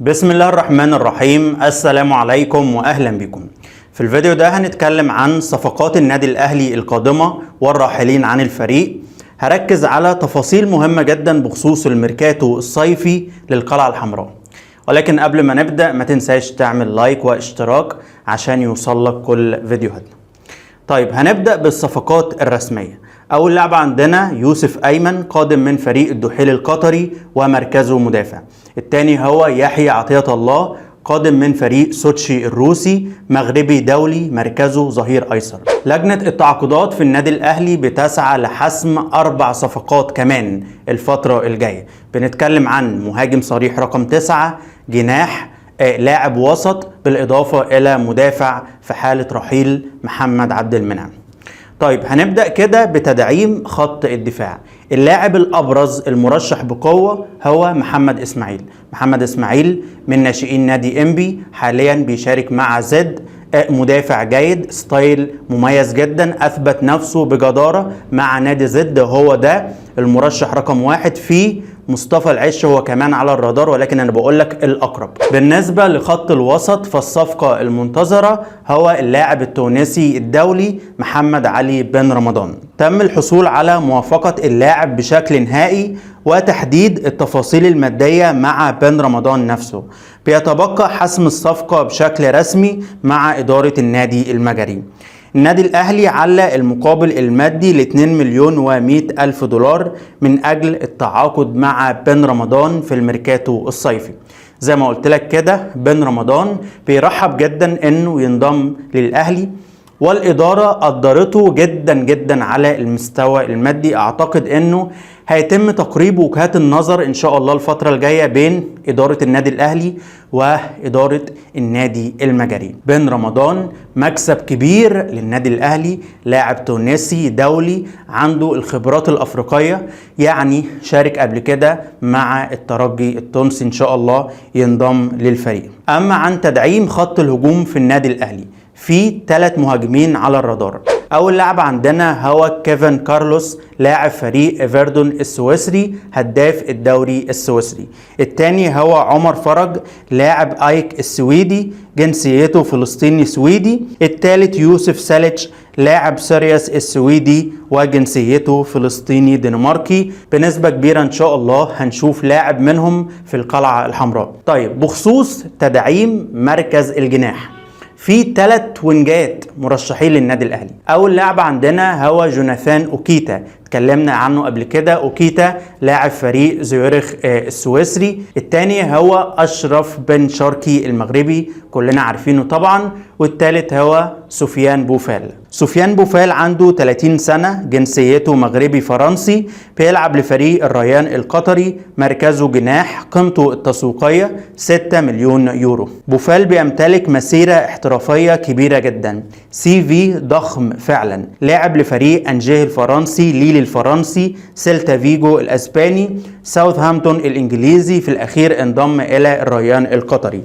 بسم الله الرحمن الرحيم. السلام عليكم واهلا بكم. في الفيديو ده هنتكلم عن صفقات النادي الاهلي القادمة والراحلين عن الفريق. هركز على تفاصيل مهمة جدا بخصوص الميركاتو الصيفي للقلعة الحمراء، ولكن قبل ما نبدأ ما تنساش تعمل لايك واشتراك عشان يوصلك كل فيديوهاتنا. طيب هنبدأ بالصفقات الرسمية. أول لاعب عندنا يوسف أيمن قادم من فريق الدحيل القطري ومركزه مدافع. الثاني هو يحيى عطية الله قادم من فريق سوتشي الروسي، مغربي دولي، مركزه ظهير أيسر. لجنة التعاقدات في النادي الأهلي بتسعى لحسم 4 صفقات كمان الفترة الجاية. بنتكلم عن مهاجم صريح رقم 9، جناح، لاعب وسط، بالإضافة إلى مدافع في حالة رحيل محمد عبد المنعم. طيب هنبدأ كده بتدعيم خط الدفاع. اللاعب الأبرز المرشح بقوة هو محمد إسماعيل. محمد إسماعيل من ناشئين نادي إنبي، حاليا بيشارك مع زد، مدافع جيد، ستايل مميز جدا، أثبت نفسه بجدارة مع نادي زد. هو ده المرشح رقم 1 في مصطفى العش، هو كمان على الرادار، ولكن انا بقول لك الاقرب. بالنسبه لخط الوسط فالصفقه المنتظره هو اللاعب التونسي الدولي محمد علي بن رمضان. تم الحصول على موافقه اللاعب بشكل نهائي وتحديد التفاصيل الماديه مع بن رمضان نفسه. بيتبقى حسم الصفقه بشكل رسمي مع اداره النادي المجري. النادي الأهلي علّق المقابل المادي ل 2,100,000 دولار من أجل التعاقد مع بن رمضان في الميركاتو الصيفي. زي ما قلت لك كده بن رمضان بيرحب جدا إنه ينضم للأهلي، والإدارة قدرته جدا جدا على المستوى المادي. أعتقد إنه هيتم تقريب وجهات النظر إن شاء الله الفترة الجاية بين إدارة النادي الأهلي وإدارة النادي المجري. بن رمضان مكسب كبير للنادي الأهلي، لاعب تونسي دولي عنده الخبرات الأفريقية، يعني شارك قبل كده مع الترجي التونسي، إن شاء الله ينضم للفريق. أما عن تدعيم خط الهجوم في النادي الأهلي، في 3 مهاجمين على الرادار. أول لاعب عندنا هو كيفن كارلوس، لاعب فريق ايفردون السويسري، هداف الدوري السويسري. الثاني هو عمر فرج، لاعب ايك السويدي، جنسيته فلسطيني سويدي. الثالث يوسف ساليتش، لاعب سيرياس السويدي وجنسيته فلسطيني دنماركي. بنسبة كبيرة ان شاء الله هنشوف لاعب منهم في القلعة الحمراء. طيب بخصوص تدعيم مركز الجناح، في 3 وينجات مرشحين للنادي الاهلي. اول لاعب عندنا هو جوناثان اوكيتا، اتكلمنا عنه قبل كده. اوكيتا لاعب فريق زيورخ السويسري. الثاني هو اشرف بن شرقي المغربي، كلنا عارفينه طبعا. والثالث هو سفيان بوفال. سفيان بوفال عنده 30 سنة، جنسيته مغربي فرنسي، بيلعب لفريق الريان القطري، مركزه جناح، قيمته التسويقية 6 مليون يورو. بوفال بيمتلك مسيرة احترافية كبيرة جدا، CV ضخم فعلا. لاعب لفريق أنجيه الفرنسي، ليل الفرنسي، سيلتا فيجو الأسباني، ساوثهامبتون الإنجليزي، في الأخير انضم إلى الريان القطري.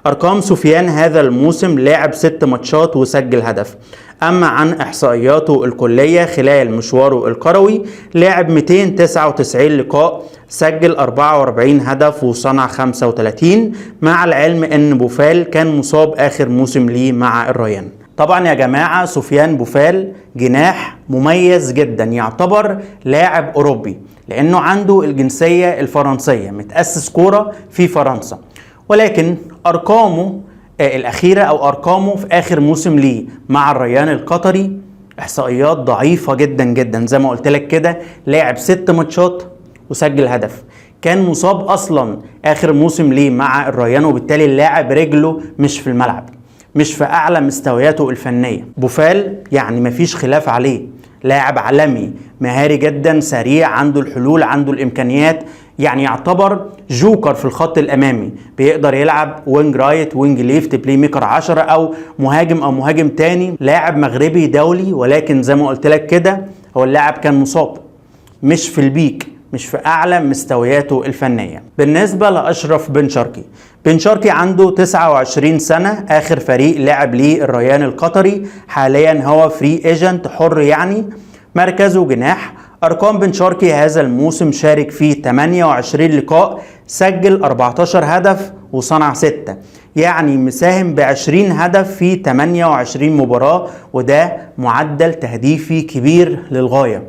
أرقام سفيان هذا الموسم: لاعب 6 ماتشات وسجل هدف. أما عن إحصائياته الكلية خلال مشواره الكروي، لاعب 299 لقاء، سجل 44 هدف وصنع 35، مع العلم أن بوفال كان مصاب آخر موسم ليه مع الريان. طبعا يا جماعة سفيان بوفال جناح مميز جدا، يعتبر لاعب أوروبي لأنه عنده الجنسية الفرنسية، متأسس كورة في فرنسا، ولكن أرقامه الأخيرة أو أرقامه في آخر موسم ليه مع الريان القطري إحصائيات ضعيفة جدا جدا. زي ما قلت لك كده لاعب 6 ماتشات وسجل هدف، كان مصاب أصلا آخر موسم ليه مع الريان، وبالتالي اللاعب رجله مش في الملعب، مش في أعلى مستوياته الفنية. بوفال يعني مفيش خلاف عليه، لاعب عالمي مهاري جدا، سريع، عنده الحلول، عنده الإمكانيات، يعني يعتبر جوكر في الخط الأمامي، بيقدر يلعب وينج رايت، وينج ليفت، بلاي ميكر 10 أو مهاجم تاني. لاعب مغربي دولي، ولكن زي ما قلت لك كده هو اللاعب كان مصاب، مش في البيك، مش في أعلى مستوياته الفنية. بالنسبة لأشرف بن شرقي، بن شرقي عنده 29 سنة، آخر فريق لعب ليه الريان القطري، حاليا هو فري ايجنت، حر يعني. مركزه جناح، ارقام بن شرقي هذا الموسم شارك فيه 28 لقاء، سجل 14 هدف وصنع 6، يعني مساهم ب20 هدف في 28 مباراة، وده معدل تهديفي كبير للغاية.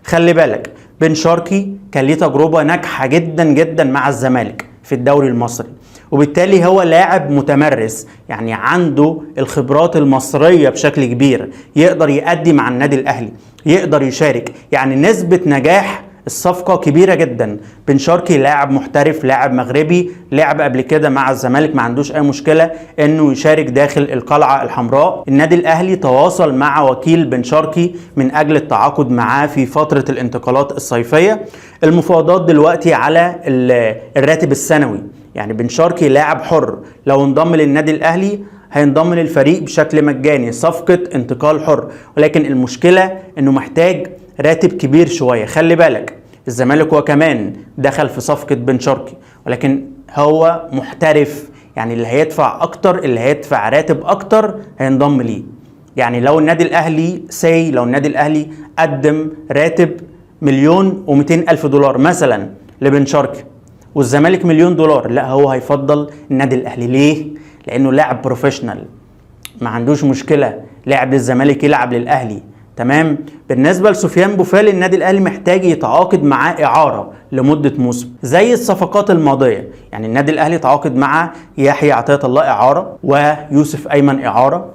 خلي بالك بن شرقي كان ليه تجربة ناجحة جدا جدا مع الزمالك في الدوري المصري، وبالتالي هو لاعب متمرس، يعني عنده الخبرات المصرية بشكل كبير، يقدر يأدي مع النادي الأهلي، يقدر يشارك، يعني نسبة نجاح الصفقة كبيرة جدا. بن شرقي لاعب محترف، لاعب مغربي، لعب قبل كده مع الزمالك، ما عندوش اي مشكلة انه يشارك داخل القلعة الحمراء. النادي الاهلي تواصل مع وكيل بن شرقي من اجل التعاقد معاه في فترة الانتقالات الصيفية. المفاوضات دلوقتي على الراتب السنوي، يعني بن شرقي لاعب حر، لو انضم للنادي الاهلي هينضم للفريق بشكل مجاني، صفقة انتقال حر، ولكن المشكلة انه محتاج راتب كبير شوية. خلي بالك الزمالك هو كمان دخل في صفقة بن شرقي، ولكن هو محترف، يعني اللي هيدفع اكتر، اللي هيدفع راتب اكتر هينضم ليه. يعني لو النادي الاهلي لو النادي الاهلي قدم راتب $1,200,000 مثلا لبن شرقي، والزمالك $1,000,000، لا هو هيفضل النادي الاهلي. ليه؟ لانه لاعب بروفيشنال، ما عندوش مشكلة لاعب للزمالك يلعب للاهلي. تمام. بالنسبة لسفيان بوفال، النادي الاهلي محتاج يتعاقد معاه اعارة لمدة موسم زي الصفقات الماضية، يعني النادي الاهلي تعاقد مع يحيى عطية الله اعارة ويوسف ايمن اعارة،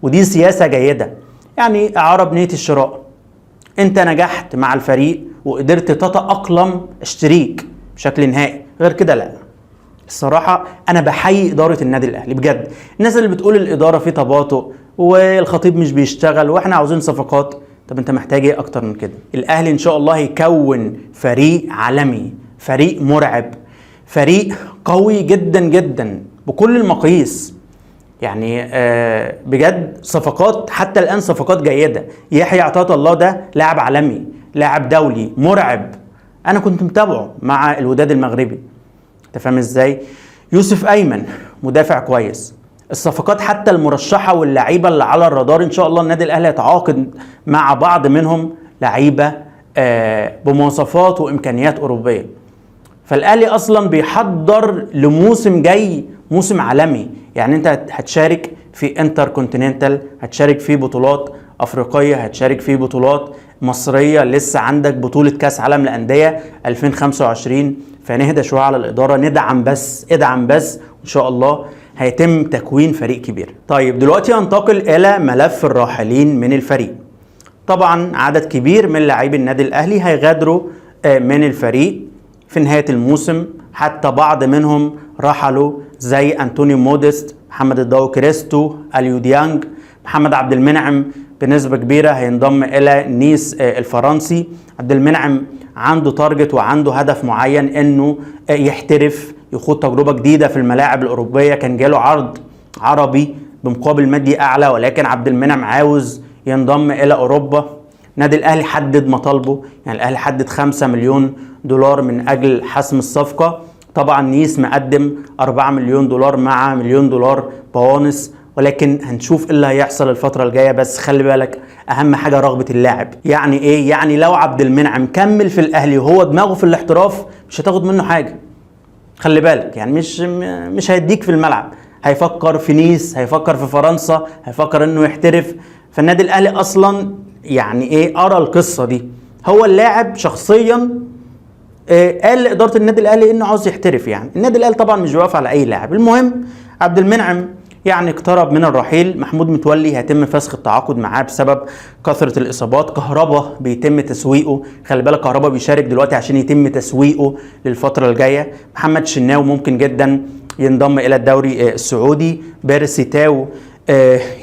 ودي سياسة جيدة، يعني اعارة بنية الشراء. انت نجحت مع الفريق وقدرت تتأقلم، اشتريك بشكل نهائي، غير كده لا. الصراحة انا بحيي ادارة النادي الاهلي بجد. الناس اللي بتقول الادارة في تباطؤ والخطيب مش بيشتغل واحنا عاوزين صفقات، طب انت محتاج ايه اكتر من كده؟ الاهلي ان شاء الله يكون فريق عالمي، فريق مرعب، فريق قوي جدا جدا بكل المقاييس. يعني بجد صفقات حتى الان صفقات جيدة. يحيى عطية الله ده لاعب عالمي، لاعب دولي مرعب، انا كنت متابعه مع الوداد المغربي، انت فاهم ازاي؟ يوسف ايمن مدافع كويس. الصفقات حتى المرشحة واللعيبة اللي على الرادار ان شاء الله النادي الاهلي يتعاقد مع بعض منهم لعيبة بمواصفات وامكانيات اوروبية. فالاهلي اصلا بيحضر لموسم جاي، موسم عالمي، يعني انت هتشارك في انتر كونتيننتال، هتشارك في بطولات افريقية، هتشارك في بطولات مصرية، لسه عندك بطولة كاس عالم للأندية 2025. فنهدى شوية على الإدارة، ندعم بس، ادعم بس، وإن شاء الله هيتم تكوين فريق كبير. طيب دلوقتي هنتقل إلى ملف الراحلين من الفريق. طبعا عدد كبير من لاعبي النادي الأهلي هيغادروا من الفريق في نهاية الموسم، حتى بعض منهم رحلوا زي أنتونيو موديست، محمد الضو كريستو، اليو ديانج. محمد عبد المنعم بنسبة كبيرة هينضم إلى نيس الفرنسي. عبد المنعم عنده تارجت وعنده هدف معين انه يحترف، يخوض تجربة جديدة في الملاعب الأوروبية. كان جاله عرض عربي بمقابل مادي أعلى، ولكن عبد المنعم عاوز ينضم إلى أوروبا. نادي الأهلي حدد مطالبه، يعني الأهلي حدد $5 مليون من أجل حسم الصفقة. طبعا نيس مقدم $4 مليون مع $1 مليون بونص، ولكن هنشوف ايه اللي هيحصل الفترة الجاية. بس خلي بالك اهم حاجة رغبة اللاعب. يعني ايه؟ يعني لو عبد المنعم كمل في الاهلي وهو دماغه في الاحتراف مش هتاخد منه حاجة. خلي بالك يعني مش هيديك في الملعب، هيفكر في نيس، هيفكر في فرنسا، هيفكر انه يحترف. فالنادي الاهلي اصلا يعني ايه ارى القصة دي. هو اللاعب شخصيا قال لإدارة النادي الاهلي انه عاوز يحترف. يعني النادي الاهلي طبعا مش بيوافق على اي لاعب. المهم عبد المنعم يعني اقترب من الرحيل. محمود متولي هيتم فسخ التعاقد معاه بسبب كثرة الإصابات. كهربا بيتم تسويقه، خلي بالك كهربا بيشارك دلوقتي عشان يتم تسويقه للفترة الجاية. محمد شناوي ممكن جدا ينضم إلى الدوري السعودي. بيرسي تاو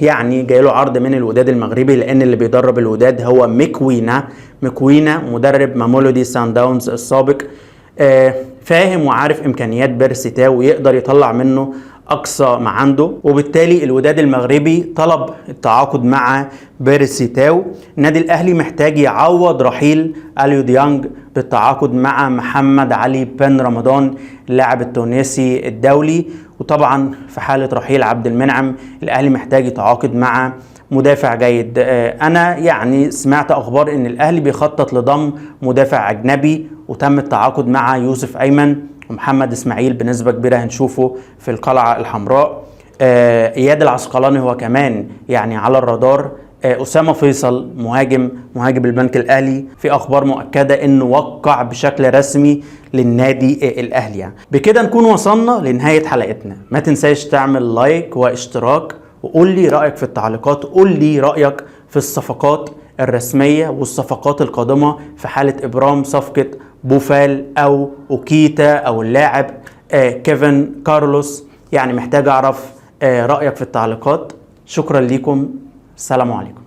يعني جاي له عرض من الوداد المغربي، لأن اللي بيدرب الوداد هو مكوينا مدرب مامولودي سان داونز السابق. فاهم وعارف إمكانيات بيرسي تاو ويقدر يطلع منه أقصى ما عنده، وبالتالي الوداد المغربي طلب التعاقد مع بيرسي تاو. النادي الأهلي محتاج يعوض رحيل اليو ديانج بالتعاقد مع محمد علي بن رمضان اللاعب التونسي الدولي. وطبعا في حالة رحيل عبد المنعم الأهلي محتاج يتعاقد مع مدافع جيد. انا يعني سمعت اخبار ان الاهلي بيخطط لضم مدافع اجنبي، وتم التعاقد مع يوسف ايمن ومحمد اسماعيل، بنسبة كبيرة هنشوفه في القلعة الحمراء. اياد العسقلاني هو كمان يعني على الرادار. أسامة فيصل مهاجم البنك الأهلي، في أخبار مؤكدة أنه وقع بشكل رسمي للنادي الأهلي. يعني بكده نكون وصلنا لنهاية حلقتنا. ما تنساش تعمل لايك واشتراك، وقول لي رأيك في التعليقات. قول لي رأيك في الصفقات الرسمية والصفقات القادمة في حالة إبرام صفقة بوفال أو أوكيتا أو اللاعب كيفن كارلوس. يعني محتاج أعرف رأيك في التعليقات. شكرا لكم، السلام عليكم.